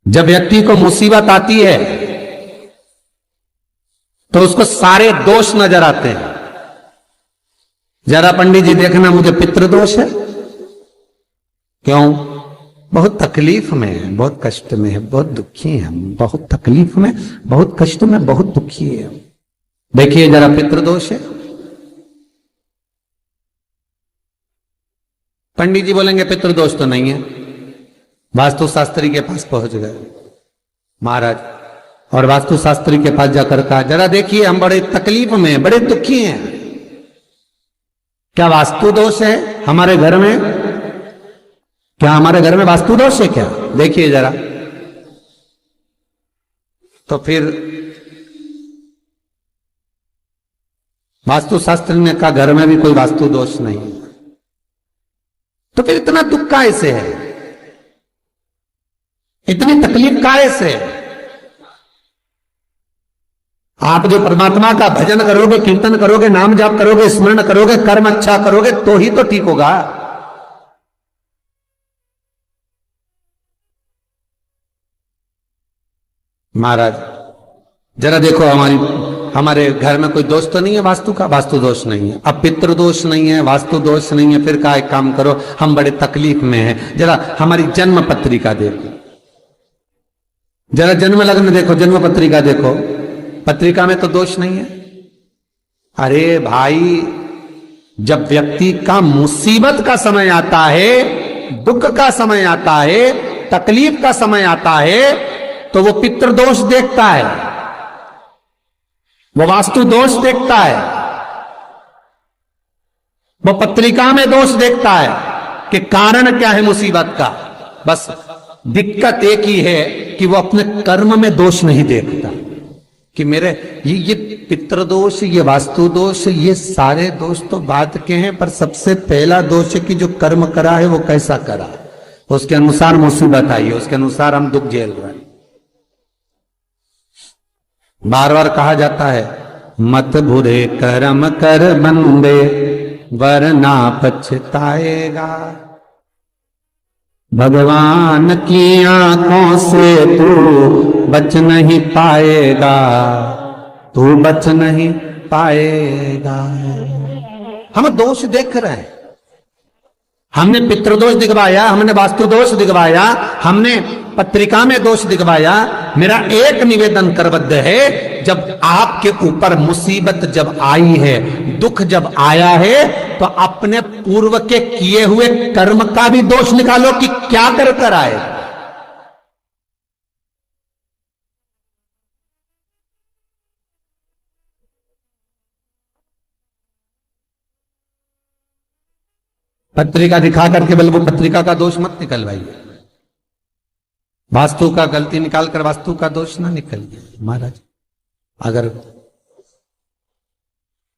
जब व्यक्ति को मुसीबत आती है तो उसको सारे दोष नजर आते हैं। जरा पंडित जी देखना, मुझे पितृदोष है। क्यों? बहुत तकलीफ में है, बहुत कष्ट में है, बहुत दुखी है, बहुत तकलीफ में, बहुत कष्ट में, बहुत दुखी है। देखिए जरा, पितृदोष है। पंडित जी बोलेंगे पितृदोष तो नहीं है। वास्तु शास्त्री के पास पहुंच गए महाराज, और वास्तु शास्त्री के पास जाकर कहा, जरा देखिए हम बड़े तकलीफ में हैं, बड़े दुखी हैं, क्या वास्तु दोष है हमारे घर में? क्या हमारे घर में वास्तु दोष है क्या? देखिए जरा। तो फिर वास्तु शास्त्री ने कहा, घर में भी कोई वास्तु दोष नहीं। तो फिर इतना दुख काहे से है, इतनी तकलीफ काहे से? आप जो परमात्मा का भजन करोगे, कीर्तन करोगे, नाम जाप करोगे, स्मरण करोगे, कर्म अच्छा करोगे तो ही तो ठीक होगा। महाराज जरा देखो, हमारे घर में कोई दोष तो नहीं है वास्तु का? वास्तु दोष नहीं है। अब पितृ दोष नहीं है, वास्तु दोष नहीं है, फिर का एक काम करो, हम बड़े तकलीफ में हैं, जरा हमारी जन्म पत्रिका देखो, जरा जन्म लग्न देखो, जन्म पत्रिका देखो, पत्रिका में तो दोष नहीं है। अरे भाई, जब व्यक्ति का मुसीबत का समय आता है, दुख का समय आता है, तकलीफ का समय आता है, तो वो पितृदोष देखता है, वो वास्तु दोष देखता है, वो पत्रिका में दोष देखता है कि कारण क्या है मुसीबत का। बस दिक्कत एक ही है कि वो अपने कर्म में दोष नहीं देखता कि मेरे ये पितृदोष, ये वास्तु दोष, ये सारे दोष तो बात के हैं, पर सबसे पहला दोष है कि जो कर्म करा है वो कैसा करा, उसके अनुसार मुसीबत आई है, उसके अनुसार हम दुख झेल रहे हैं। बार बार कहा जाता है, मत बुरे कर्म कर बंदे वरना पछताएगा, भगवान की आंखों से तू बच नहीं पाएगा, तू बच नहीं पाएगा। हम दोष देख रहे हैं, हमने पितृदोष दिखवाया, हमने वास्तु दोष दिखवाया, हमने पत्रिका में दोष दिखवाया। मेरा एक निवेदन करबद्ध है, जब आपके ऊपर मुसीबत जब आई है, दुख जब आया है, तो अपने पूर्व के किए हुए कर्म का भी दोष निकालो कि क्या कर आए। पत्रिका दिखा करके बल वो पत्रिका का दोष मत निकलवाइए, वास्तु का गलती निकालकर वास्तु का दोष ना निकलिए। महाराज अगर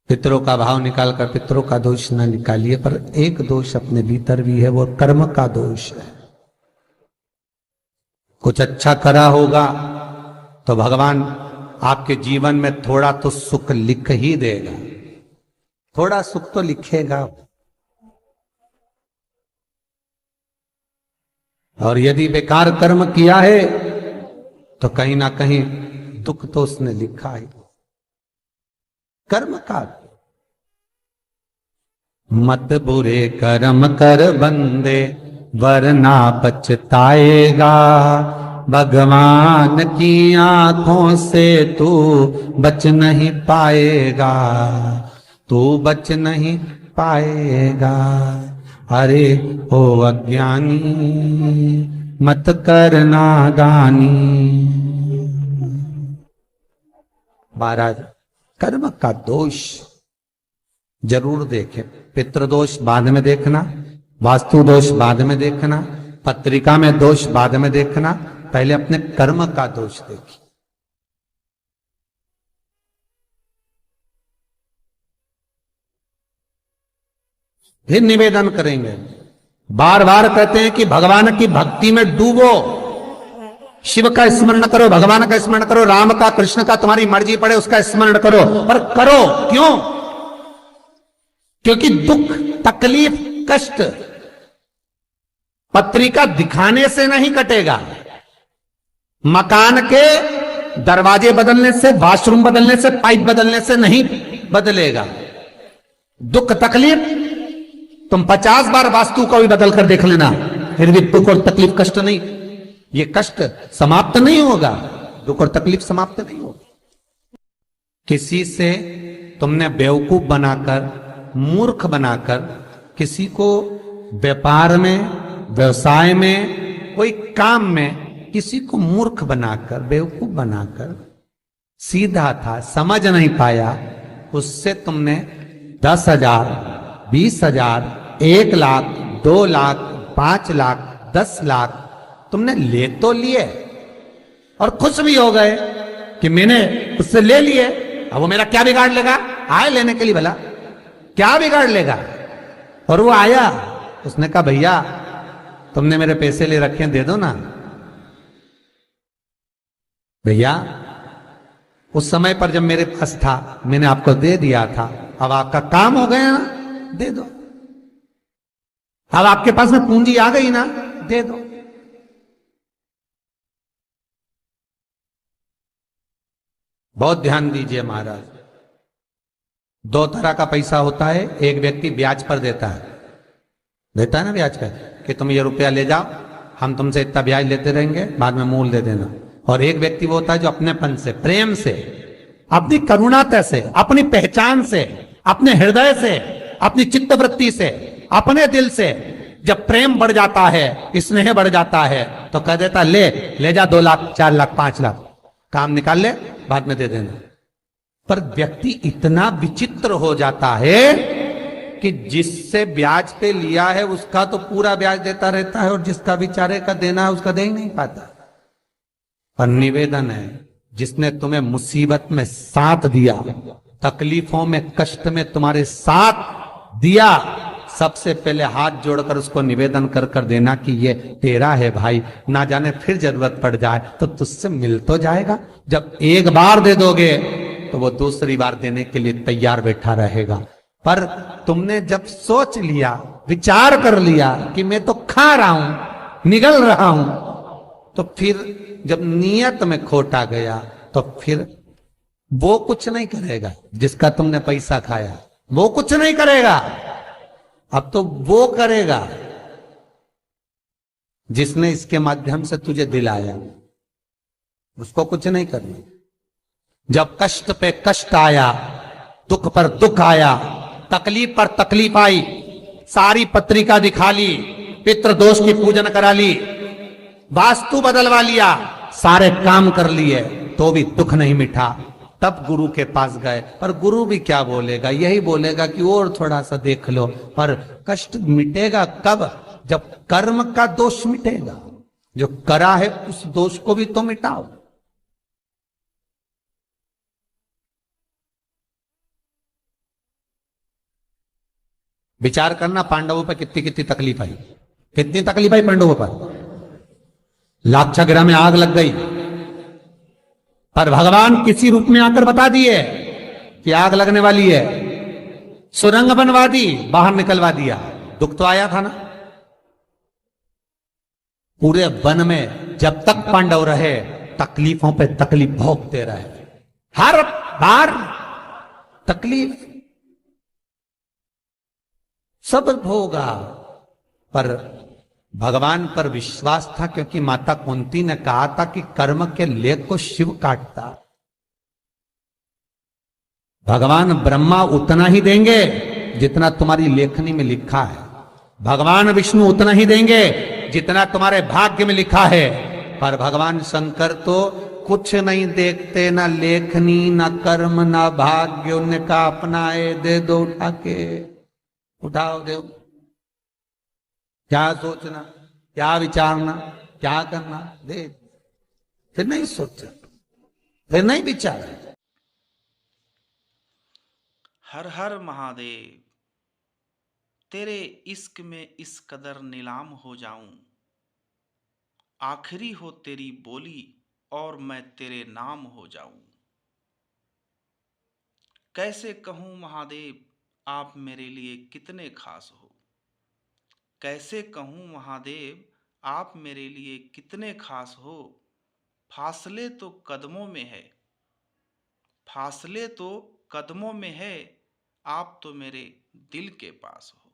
पितरों का भाव निकालकर पितरों का दोष ना निकालिए, पर एक दोष अपने भीतर भी है, वो कर्म का दोष है। कुछ अच्छा करा होगा तो भगवान आपके जीवन में थोड़ा तो सुख लिख ही देगा, थोड़ा सुख तो लिखेगा। और यदि बेकार कर्म किया है तो कहीं ना कहीं दुख तो उसने लिखा है, कर्म का। मत बुरे कर्म कर बंदे वरना पछताएगा, भगवान की आंखों से तू बच नहीं पाएगा, तू बच नहीं पाएगा। अरे ओ अज्ञानी मत करना दानी। महाराज कर्म का दोष जरूर देखें, पितृदोष बाद में देखना, वास्तु दोष बाद में देखना, पत्रिका में दोष बाद में देखना, पहले अपने कर्म का दोष देखिए। फिर निवेदन करेंगे, बार बार कहते हैं कि भगवान की भक्ति में डूबो, शिव का स्मरण करो, भगवान का स्मरण करो, राम का, कृष्ण का, तुम्हारी मर्जी पड़े उसका स्मरण करो, पर करो क्यों? क्योंकि दुख, तकलीफ, कष्ट पत्रिका दिखाने से नहीं कटेगा, मकान के दरवाजे बदलने से, वॉशरूम बदलने से, पाइप बदलने से नहीं बदलेगा। दुख तकलीफ तुम 50 बार वास्तु को भी बदल कर देख लेना, फिर भी दुख और तकलीफ, कष्ट नहीं, ये कष्ट समाप्त नहीं होगा, दुख और तकलीफ समाप्त नहीं होगा। किसी से तुमने बेवकूफ बनाकर, मूर्ख बनाकर, किसी को व्यापार में, व्यवसाय में, कोई काम में किसी को मूर्ख बनाकर, बेवकूफ बनाकर, सीधा था समझ नहीं पाया, उससे तुमने 10,000, 20,000, 1 लाख, 2 लाख, 5 लाख, 10 लाख तुमने ले तो लिए और खुश भी हो गए कि मैंने उससे ले लिए। अब वो मेरा क्या बिगाड़ लेगा? आए लेने के लिए, भला क्या बिगाड़ लेगा? और वो आया, उसने कहा भैया तुमने मेरे पैसे ले रखे हैं, दे दो ना। भैया उस समय पर जब मेरे पास था मैंने आपको दे दिया था, अब आपका काम हो गया ना, दे दो। अब आपके पास में पूंजी आ गई ना, दे दो। बहुत ध्यान दीजिए महाराज, 2 तरह का पैसा होता है। एक व्यक्ति ब्याज पर देता है ना ब्याज पर, कि तुम ये रुपया ले जाओ, हम तुमसे इतना ब्याज लेते रहेंगे, बाद में मूल दे देना। और एक व्यक्ति वो होता है जो अपनेपन से, प्रेम से, अपनी करुणाता से, अपनी पहचान से, अपने हृदय से, अपनी चित्तवृत्ति से, अपने दिल से जब प्रेम बढ़ जाता है, स्नेह बढ़ जाता है, तो कह देता ले जा 2 लाख, 4 लाख, 5 लाख, काम निकाल ले, बाद में दे देना। पर व्यक्ति इतना विचित्र हो जाता है कि जिससे ब्याज पे लिया है उसका तो पूरा ब्याज देता रहता है, और जिसका बेचारे का देना है उसका दे ही नहीं पाता। पर निवेदन है, जिसने तुम्हें मुसीबत में साथ दिया, तकलीफों में, कष्ट में तुम्हारे साथ दिया, सबसे पहले हाथ जोड़कर उसको निवेदन कर कर देना कि ये तेरा है भाई, ना जाने फिर जरूरत पड़ जाए तो तुझसे मिल तो जाएगा। जब एक बार दे दोगे तो वो दूसरी बार देने के लिए तैयार बैठा रहेगा। पर तुमने जब सोच लिया, विचार कर लिया कि मैं तो खा रहा हूं, निगल रहा हूं, तो फिर जब नियत में खोट आ गया तो फिर वो कुछ नहीं करेगा जिसका तुमने पैसा खाया, वो कुछ नहीं करेगा। अब तो वो करेगा जिसने इसके माध्यम से तुझे दिलाया, उसको कुछ नहीं करना। जब कष्ट पे कष्ट आया, दुख पर दुख आया, तकलीफ पर तकलीफ आई, सारी पत्रिका दिखा ली, पितृदोष की पूजन करा ली, वास्तु बदलवा लिया, सारे काम कर लिए, तो भी दुख नहीं मिटा। तब गुरु के पास गए, पर गुरु भी क्या बोलेगा? यही बोलेगा कि और थोड़ा सा देख लो। पर कष्ट मिटेगा कब? जब कर्म का दोष मिटेगा। जो करा है उस दोष को भी तो मिटाओ। विचार करना, पांडवों पर कितनी कितनी तकलीफ आई, कितनी तकलीफ आई पांडवों पर। लाक्षागृह में आग लग गई, पर भगवान किसी रूप में आकर बता दिए कि आग लगने वाली है, सुरंग बनवा दी, बाहर निकलवा दिया। दुख तो आया था ना। पूरे वन में जब तक पांडव रहे, तकलीफों पे तकलीफ भोगते रहे, हर बार तकलीफ सब भोगा। पर भगवान पर विश्वास था, क्योंकि माता कुंती ने कहा था कि कर्म के लेख को शिव काटता। भगवान ब्रह्मा उतना ही देंगे जितना तुम्हारी लेखनी में लिखा है, भगवान विष्णु उतना ही देंगे जितना तुम्हारे भाग्य में लिखा है। पर भगवान शंकर तो कुछ नहीं देखते, ना लेखनी, ना कर्म, ना भाग्य। उनका अपनाए दे दो उठा के, उठाओ दो। क्या सोचना, क्या विचारना, क्या करना, दे। फिर नहीं सोचा, फिर नहीं विचारा। हर हर महादेव, तेरे इश्क में इस कदर नीलाम हो जाऊं, आखिरी हो तेरी बोली और मैं तेरे नाम हो जाऊं। कैसे कहूं महादेव आप मेरे लिए कितने खास हो, कैसे कहूं महादेव आप मेरे लिए कितने खास हो। फासले तो कदमों में है, फासले तो कदमों में है, आप तो मेरे दिल के पास हो।